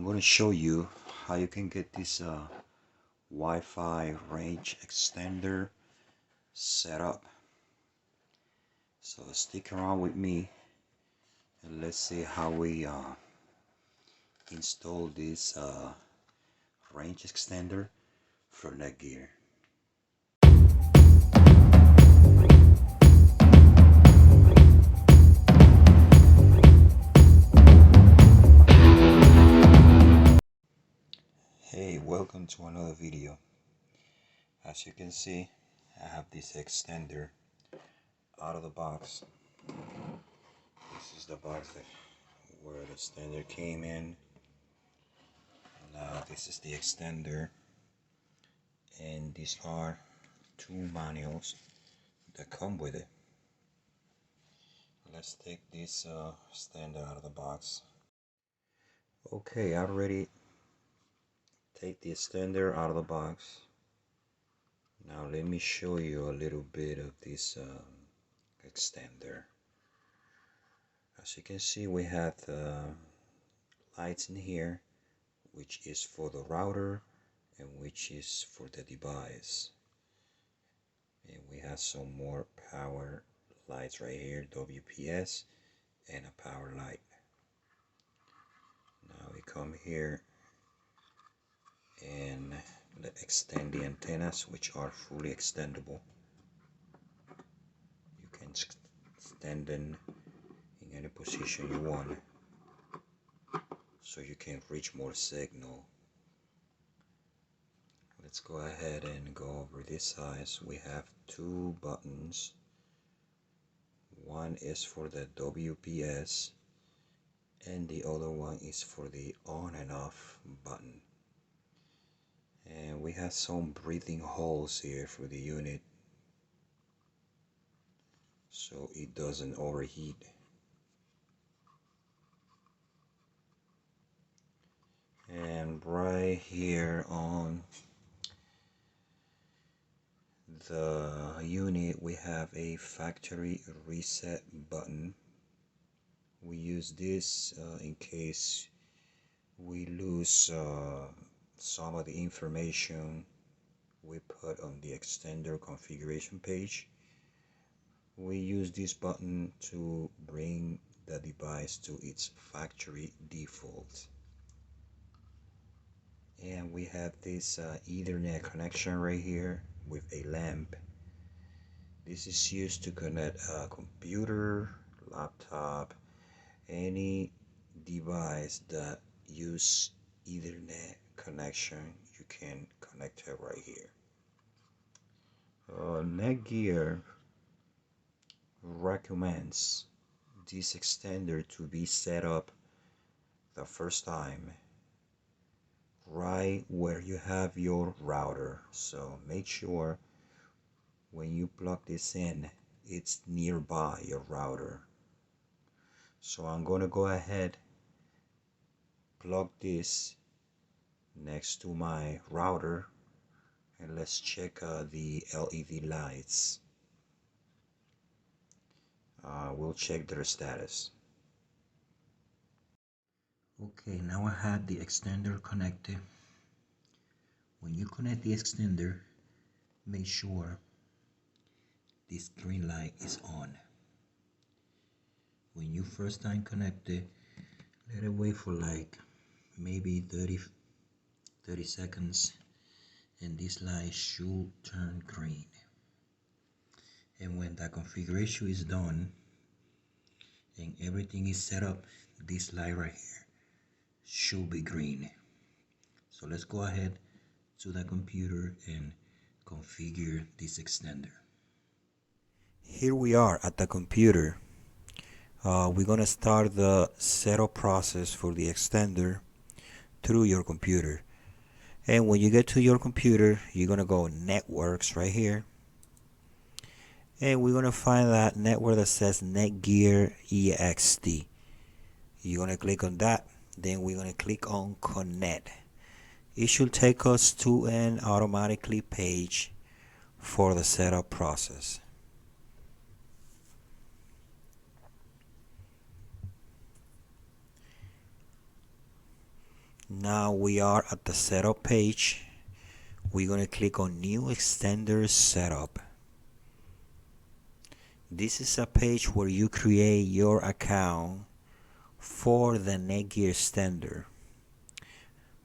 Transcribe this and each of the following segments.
I'm going to show you how you can get this Wi-Fi range extender set up. So stick around with me and let's see how we install this range extender for netgear. Hey, welcome to another video. As you can see, I have this extender out of the box. This is the box where the extender came in. Now this is the extender, and these are two manuals that come with it. Let's take this extender out of the box. Okay, I already take the extender out of the box. Now let me show you a little bit of this extender. As you can see, we have the lights in here, which is for the router and which is for the device. And we have some more power lights right here, WPS, and a power light. Now we come here and extend the antennas, which are fully extendable. You can extend them in any position you want, so you can reach more signal. Let's go ahead and go over this size. We have two buttons. One is for the WPS and the other one is for the on and off button. And we have some breathing holes here for the unit so it doesn't overheat. And right here on the unit we have a factory reset button. We use this in case we lose some of the information we put on the extender configuration page. We use this button to bring the device to its factory default. And we have this Ethernet connection right here with a lamp. This is used to connect a computer, laptop, any device that use Ethernet connection. You can connect it right here. Netgear recommends this extender to be set up the first time right where you have your router. So make sure when you plug this in, it's nearby your router. So I'm going to go ahead, plug this next to my router, and let's check the LED lights. We'll check their status. Okay, now I have the extender connected. When you connect the extender, make sure this green light is on. When you first time connect it, let it wait for like maybe 30 seconds, and this light should turn green. And when that configuration is done and everything is set up, this light right here should be green. So let's go ahead to the computer and configure this extender. Here we are at the computer. We're gonna start the setup process for the extender through your computer. And when you get to your computer, you're gonna go networks right here, and we're gonna find that network that says netgear ext. You're gonna click on that, then we're gonna click on connect. It should take us to an automatically page for the setup process. Now we are at the setup page. We're going to click on New Extender Setup. This is a page where you create your account for the netgear extender.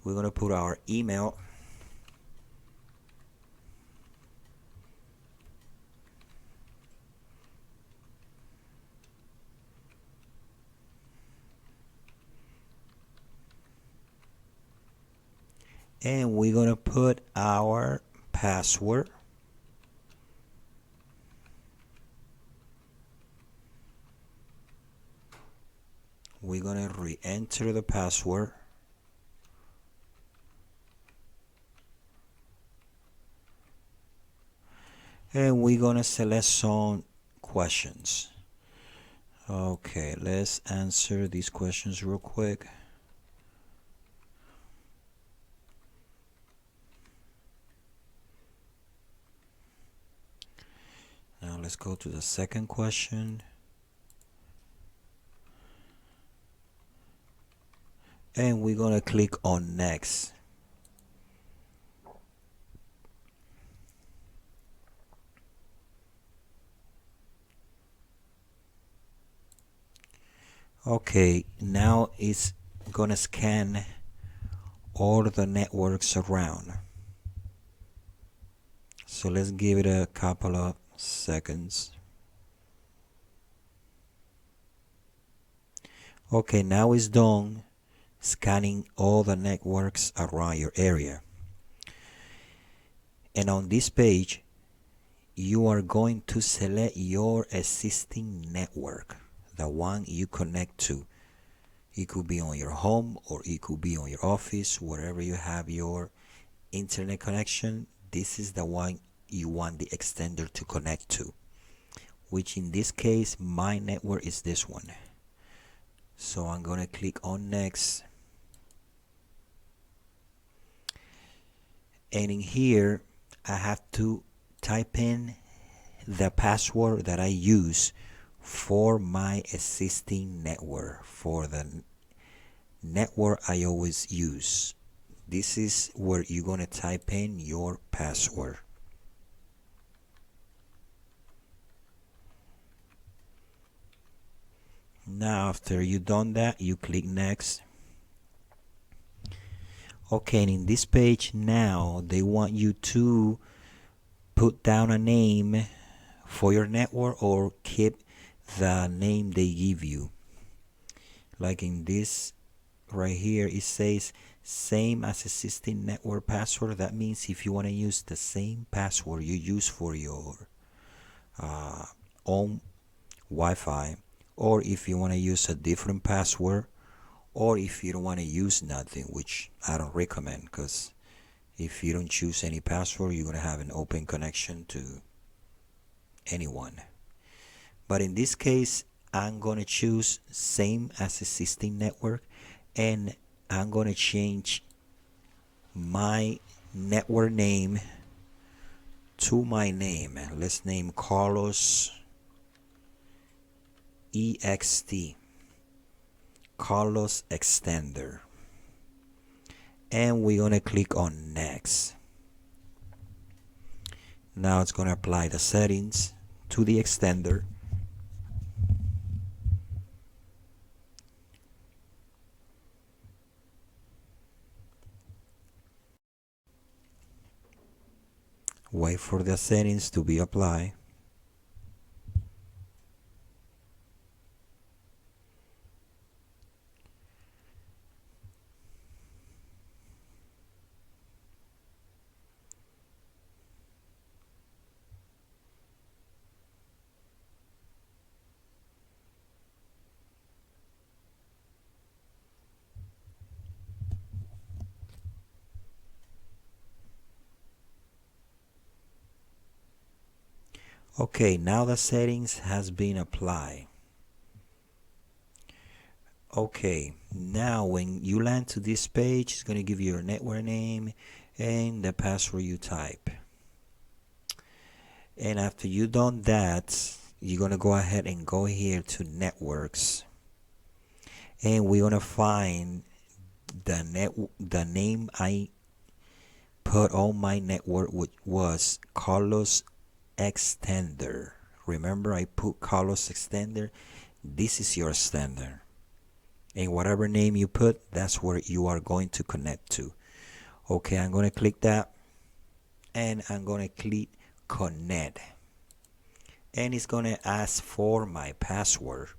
We're going to put our email. And we're going to put our password. We're going to re-enter the password. And we're going to select some questions. Okay, let's answer these questions real quick. Now let's go to the second question. And we're going to click on Next. Okay, now it's going to scan all the networks around. So let's give it a couple of seconds. Okay, now it's done scanning all the networks around your area. And on this page, you are going to select your existing network, the one you connect to. It could be on your home or it could be on your office, wherever you have your internet connection. This is the one you want the extender to connect to, which in this case, my network is this one. So I'm going to click on Next. And in here, I have to type in the password that I use for my existing network, for the network I always use. This is where you're going to type in your password. Now after you've done that, you click Next. Okay, and in this page now, they want you to put down a name for your network or keep the name they give you. Like in this right here, it says same as existing network password. That means if you want to use the same password you use for your own Wi-Fi, or if you want to use a different password, or if you don't want to use nothing, which I don't recommend, because if you don't choose any password, you're going to have an open connection to anyone. But in this case, I'm going to choose same as existing network, and I'm going to change my network name to my name. Let's name Carlos EXT, Carlos Extender. And we're going to click on Next. Now it's going to apply the settings to the extender. Wait for the settings to be applied. Okay, now the settings has been applied. Okay, now when you land to this page, it's going to give you your network name and the password you type. And after you done that, you're going to go ahead and go here to networks. And we're going to find the name I put on my network was Carlos Extender. Remember, I put Carlos Extender. This is your extender, and whatever name you put, that's where you are going to connect to. Okay, I'm going to click that, and I'm going to click connect, and it's going to ask for my password,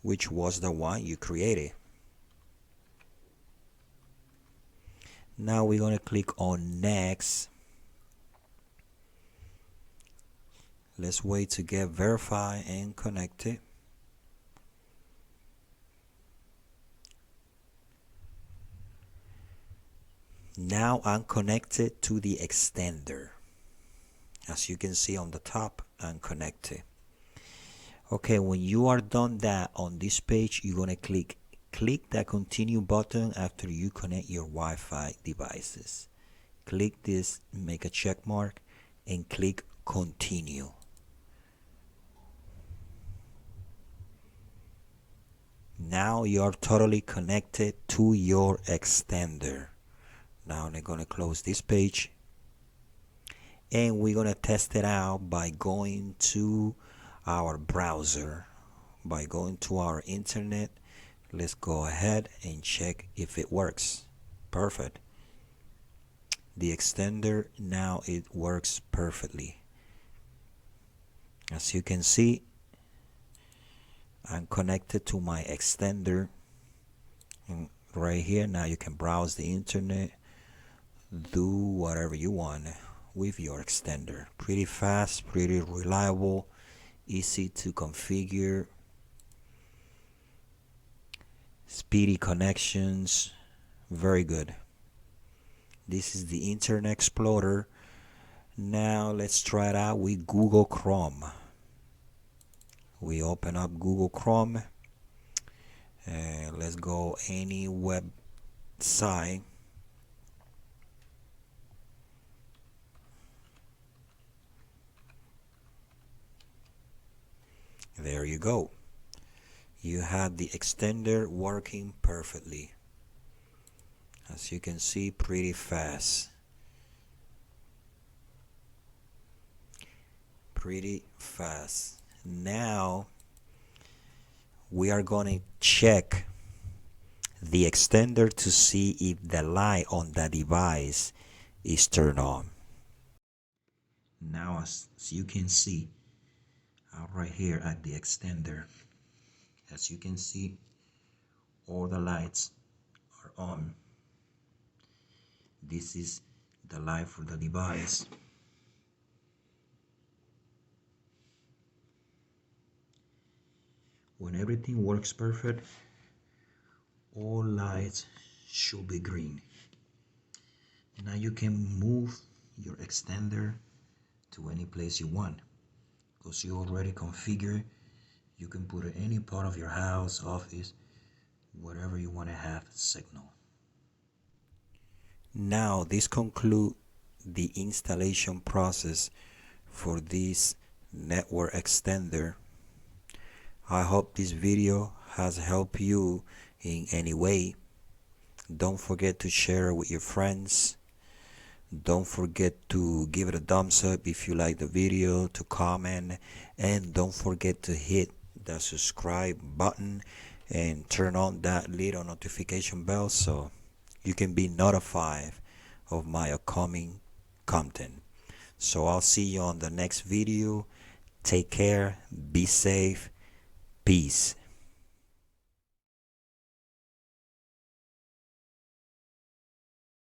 which was the one you created. Now we're going to click on next. Let's wait to get verified and connected. Now I'm connected to the extender. As you can see on the top, I'm connected. Okay, when you are done that, on this page, you're going to click that continue button after you connect your Wi-Fi devices. Click this, make a check mark, and click continue. Now you're totally connected to your extender. Now I'm going to close this page, and we're going to test it out by going to our browser, by going to our internet. Let's go ahead and check if it works. Perfect. The extender, now it works perfectly. As you can see, I'm connected to my extender, and right here now you can browse the internet, do whatever you want with your extender. Pretty fast, pretty reliable, easy to configure, speedy connections, very good. This is the Internet Explorer. Now let's try it out with Google Chrome. We open up Google Chrome, and let's go any website. There you go. You have the extender working perfectly. As you can see, pretty fast. Pretty fast. Now we are going to check the extender to see if the light on the device is turned on. Now as you can see, right here at the extender, as you can see, all the lights are on. This is the light for the device. When everything works perfect, all lights should be green. Now you can move your extender to any place you want, because you already configured. You can put it any part of your house, office, wherever you want to have signal. Now this concludes the installation process for this network extender. I hope this video has helped you in any way. Don't forget to share with your friends. Don't forget to give it a thumbs up if you like the video, to comment, and don't forget to hit the subscribe button and turn on that little notification bell so you can be notified of my upcoming content. So I'll see you on the next video. Take care, be safe, peace.